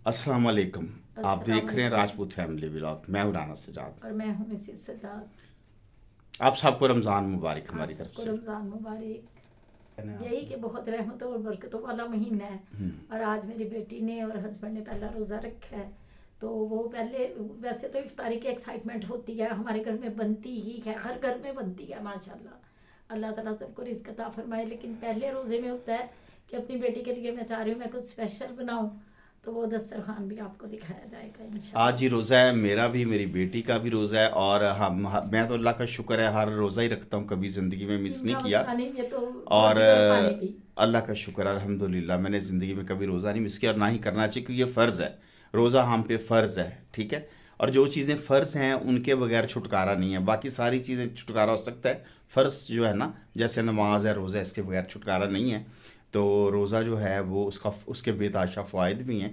अस्सलाम वालेकुम। आप अस्सलाम देख रहे हैं वालेकुम। Rajput family vlog. मैं हूं राना सजाद। और मैं हूँ मिसेस सजाद। आप सबको रमज़ान मुबारक आप हमारी तरफ सबको से। रमज़ान मुबारक। है ना यही आप? कि बहुत रहमतों और बरकतों वाला महीना है। और आज मेरी बेटी ने और हस्बैंड ने पहला रोज़ा रखा है, तो वो पहले वैसे तो इफ्तारी की एक्साइटमेंट होती है, हमारे घर में बनती ही है, हर घर में बनती है माशाल्लाह। अल्लाह ताला सबको रिज़्क़ अता फरमाए। लेकिन पहले रोज़े में होता है कि अपनी बेटी के लिए मैं चाह रही हूँ मैं कुछ स्पेशल बनाऊँ, तो वो दस्तरखान भी आपको दिखाया जाएगा आज ही इंशाल्लाह। रोज़ा है, मेरा भी मेरी बेटी का भी रोज़ा है। और मैं तो अल्लाह का शुक्र है हर रोज़ा ही रखता हूँ, कभी ज़िंदगी में मिस नहीं इमरान किया। खानी ये तो और वाजिब है खाने की। अल्लाह का शुक्र है, अल्हम्दुलिल्लाह मैंने ज़िंदगी में कभी रोज़ा नहीं मिस किया और ना ही करना चाहिए, क्योंकि ये फ़र्ज़ है। रोज़ा हम पे फ़र्ज़ है, ठीक है। और जो चीज़ें फ़र्ज़ हैं उनके बगैर छुटकारा नहीं है। बाकी सारी चीज़ें छुटकारा हो सकता है, फ़र्ज़ जो है ना, जैसे नमाज है, रोज़ा है, इसके बगैर छुटकारा नहीं है। तो रोज़ा जो है वो उसके बेताशा फ़वाइद भी हैं।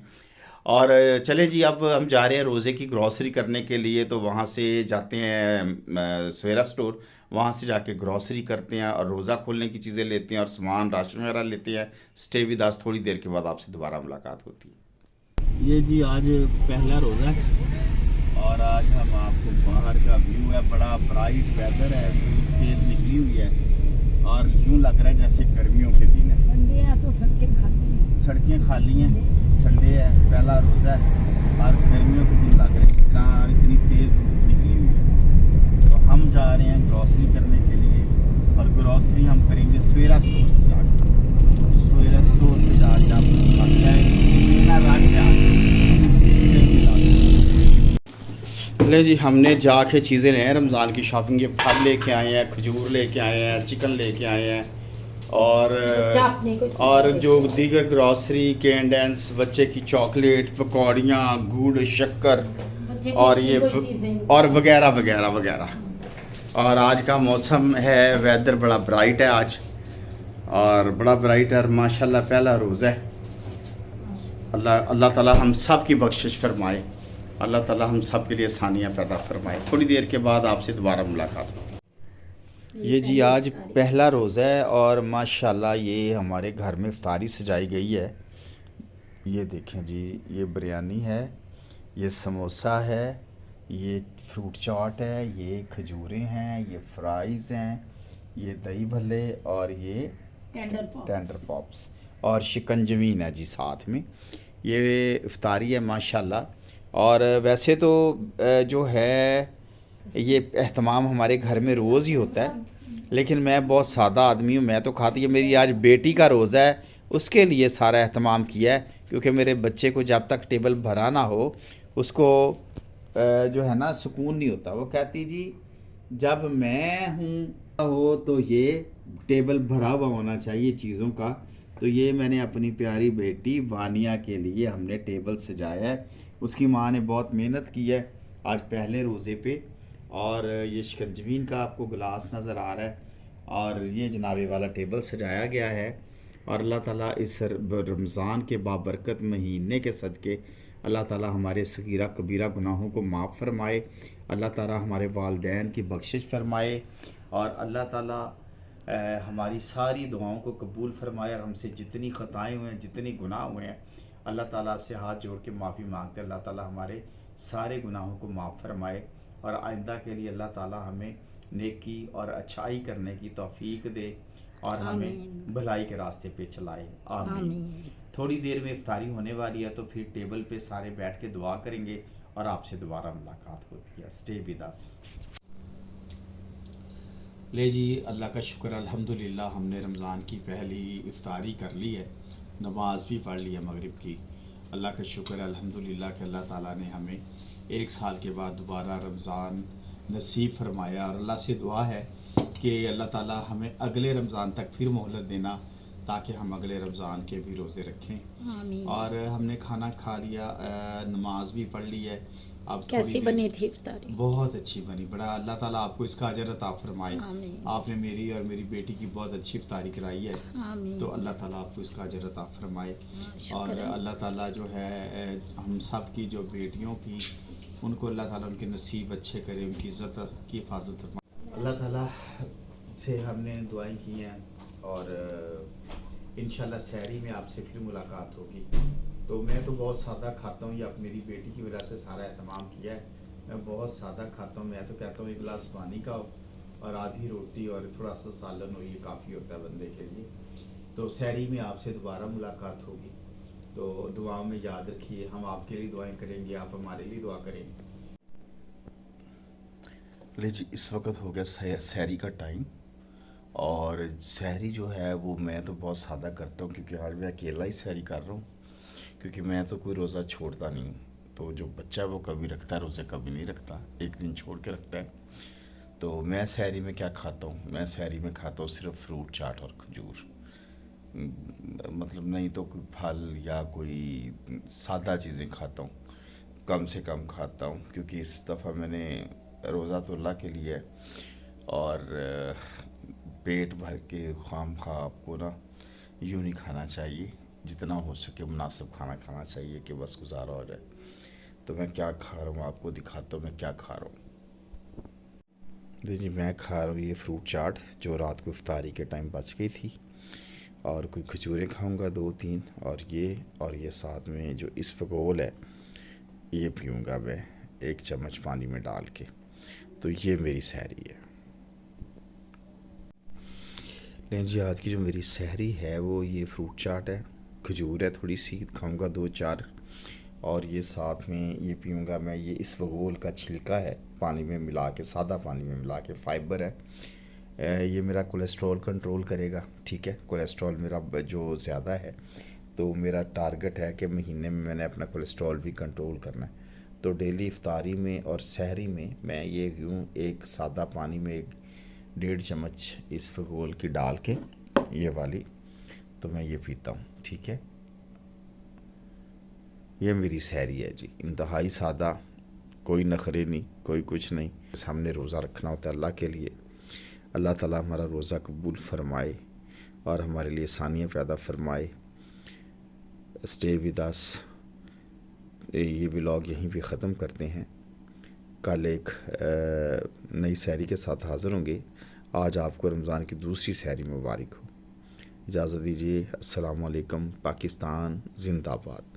और चले जी, अब हम जा रहे हैं रोज़े की ग्रॉसरी करने के लिए। तो वहाँ से जाते हैं सवेरा स्टोर, वहाँ से जाके ग्रॉसरी करते हैं और रोज़ा खोलने की चीज़ें लेते हैं और सामान राशन वगैरह लेते हैं। स्टे विद अस, थोड़ी देर के बाद आपसे दोबारा मुलाकात होती है। ये जी आज पहला रोज़ा है और आज हम आपको बाहर का व्यू है, बड़ा ब्राइट वेदर है, तेज़ निकली हुई है और यूँ लग रहा है जैसे गर्मियों के दिन है। संडे है तो सड़कें खाली हैं। सड़कें खाली हैं, संडे है, पहला रोज़ा है और गर्मियों के दिन लग रहे हैं, इतनी तेज़ धूप निकली हुई है। तो हम जा रहे हैं ग्रॉसरी करने के लिए और ग्रॉसरी हम करेंगे सवेरा स्टोर से जाकर। तो सवेरा स्टोर पे जाके आपको दिखाते हैं कितना रश है आज। ले जी, हमने जाके चीज़ें ले हैं, रमज़ान की शॉपिंग के फल लेके आए हैं, खजूर लेके आए हैं, चिकन लेके आए हैं और बच्चा अपनी कोई चीज़ और जो लेके आए। दीगर ग्रॉसरी, कैंडेंस, बच्चे की चॉकलेट, पकौड़ियाँ, गुड़, शक्कर बच्चे की और अपनी ये कोई चीज़ें और वगैरह वगैरह वगैरह। और आज का मौसम है, वेदर बड़ा ब्राइट है आज और बड़ा ब्राइट है और माशाल्लाह पहला रोज़ा है। अल्लाह अल्लाह ताला हम सब की बख्शिश फरमाए, अल्लाह ताला हम सब के लिए आसानियाँ पैदा फरमाए। थोड़ी देर के बाद आपसे दोबारा मुलाकात होगी। ये जी पहली आज इफ्तारी। पहला रोज़ा है और माशाल्लाह ये हमारे घर में इफ्तारी सजाई गई है। ये देखें जी, ये बिरयानी है, ये समोसा है, ये फ्रूट चाट है, ये खजूरें हैं, ये फ्राइज़ हैं, ये दही भल्ले और ये टेंडर पॉप्स और शिकंजवीन है जी साथ में। ये इफ्तारी है माशाल्लाह। और वैसे तो जो है ये एहतमाम हमारे घर में रोज़ ही होता है, लेकिन मैं बहुत सादा आदमी हूँ, मैं तो खाती है। मेरी आज बेटी का रोज़ा है, उसके लिए सारा एहतमाम किया है, क्योंकि मेरे बच्चे को जब तक टेबल भरा ना हो उसको जो है ना सुकून नहीं होता। वो कहती जी जब मैं हूँ हो तो ये टेबल भरा हुआ होना चाहिए चीज़ों का। तो ये मैंने अपनी प्यारी बेटी वानिया के लिए हमने टेबल सजाया है। उसकी माँ ने बहुत मेहनत की है आज पहले रोज़े पे। और ये शिकंजवीन का आपको गिलास नज़र आ रहा है और ये जनाबे वाला टेबल सजाया गया है। और अल्लाह ताला इस रमज़ान के बाबरकत महीने के सदक़े अल्लाह ताला हमारे सगीरा कबीरा गुनाहों को माफ़ फरमाए। अल्लाह ताला हमारे वालिदैन की बख्शिश फरमाए और अल्लाह ताला हमारी सारी दुआओं को कबूल फरमाए। और हमसे जितनी ख़ताएँ हुए हैं, जितनी गुनाह हुए हैं, अल्लाह ताला से हाथ जोड़ के माफ़ी मांगते अल्लाह ताला हमारे सारे गुनाहों को माफ़ फरमाए और आइंदा के लिए अल्लाह ताला हमें नेकी और अच्छाई करने की तौफीक दे और हमें भलाई के रास्ते पे चलाए। आमीन। थोड़ी देर में इफ्तारी होने वाली है, तो फिर टेबल पे सारे बैठ के दुआ करेंगे और आपसे दोबारा मुलाकात होती है। Stay with us. ले जी, अल्लाह का शुक्र अल्हम्दुलिल्लाह, हमने रमज़ान की पहली इफ्तारी कर ली है, नमाज भी पढ़ ली है मगरिब की। अल्लाह का शुक्र अल्हम्दुलिल्लाह कि अल्लाह ताला ने हमें एक साल के बाद दोबारा रमज़ान नसीब फरमाया। और अल्लाह से दुआ है कि अल्लाह ताला हमें अगले रमज़ान तक फिर मोहलत देना, ताकि हम अगले रमज़ान के भी रोज़े रखें। आमीन। और हमने खाना खा लिया, नमाज भी पढ़ ली है। अब कैसी बनी थी इफ्तारी? बहुत अच्छी बनी। बड़ा अल्लाह ताला आपको इसका अजर अता फरमाए। आमीन। आपने मेरी और मेरी बेटी की बहुत अच्छी इफ्तारी कराई है, आमीन। तो अल्लाह ताला आपको इसका अजर अता फरमाए। शुक्र और है। अल्लाह ताला जो है हम सब की जो बेटियों की, उनको अल्लाह ताला उनके नसीब अच्छे करे, उनकी इज़्ज़त की हिफाजत फरमाए। अल्लाह ताला से हमने दुआएं की हैं और इंशाल्लाह सहरी में आपसे फिर मुलाकात होगी। तो मैं तो बहुत सादा खाता हूँ, ये अब मेरी बेटी की वजह से सारा एहतमाम किया है। मैं बहुत सादा खाता हूँ, मैं तो कहता हूँ एक गिलास पानी का हो और आधी रोटी और थोड़ा सा सालन हो, ये काफ़ी होता है बंदे के लिए। तो सहरी में आपसे दोबारा मुलाकात होगी, तो दुआ में याद रखिए, हम आपके लिए दुआएं करेंगे, आप हमारे लिए दुआ करेंगे। ले जी, इस वक्त हो गया सहरी का टाइम, और सहरी जो है वो मैं तो बहुत सादा करता हूँ, क्योंकि आज मैं अकेला ही सहरी कर रहा हूँ, क्योंकि मैं तो कोई रोज़ा छोड़ता नहीं हूँ। तो जो बच्चा है वो कभी रखता है रोज़े, कभी नहीं रखता, एक दिन छोड़ के रखता है। तो मैं सहरी में क्या खाता हूँ, मैं सहरी में खाता हूँ सिर्फ फ्रूट चाट और खजूर। मतलब नहीं तो कोई फल या कोई सादा चीज़ें खाता हूँ, कम से कम खाता हूँ, क्योंकि इस दफ़ा मैंने रोज़ा तो अल्लाह के लिए है, और पेट भर के खामखा आपको ना यूँ नहीं खाना चाहिए, जितना हो सके मुनासिब खाना खाना चाहिए कि बस गुजारा हो जाए। तो मैं क्या खा रहा हूँ आपको दिखाता हूँ मैं क्या खा रहा हूँ। देखिए, मैं खा रहा हूँ ये फ्रूट चाट जो रात को इफ्तारी के टाइम बच गई थी, और कोई खजूरें खाऊंगा 2-3, और ये साथ में जो इसबगोल है ये पीऊँगा मैं 1 चम्मच पानी में डाल के। तो ये मेरी सहरी है। नहीं जी, आज की जो मेरी सहरी है वो ये फ्रूट चाट है, खजूर है थोड़ी सी, खाऊंगा 2-4, और ये साथ में ये पीऊँगा मैं, ये इसबगोल का छिलका है, पानी में मिला के, सादा पानी में मिला के, फाइबर है। ये मेरा कोलेस्ट्रॉल कंट्रोल करेगा, ठीक है। कोलेस्ट्रॉल मेरा जो ज़्यादा है, तो मेरा टारगेट है कि महीने में मैंने अपना कोलेस्ट्रॉल भी कंट्रोल करना है। तो डेली इफ्तारी में और सहरी में मैं ये यूँ एक सादा पानी में 1.5 चम्मच इसबगोल की डाल के, ये वाली, तो मैं ये पीता हूँ, ठीक है। ये मेरी सहरी है जी, इंतहाई सादा, कोई नखरे नहीं, कोई कुछ नहीं। सामने रोज़ा रखना होता है अल्लाह के लिए। अल्लाह ताला हमारा रोज़ा कबूल फरमाए और हमारे लिए आसानियाँ पैदा फरमाए। Stay with us. ये व्लॉग यहीं पे ख़त्म करते हैं, कल एक नई सहरी के साथ हाज़िर होंगे। आज आपको रमज़ान की दूसरी सहरी मुबारक हो। इजाज़त दीजिए। अस्सलाम वालेकुम। पाकिस्तान ज़िंदाबाद।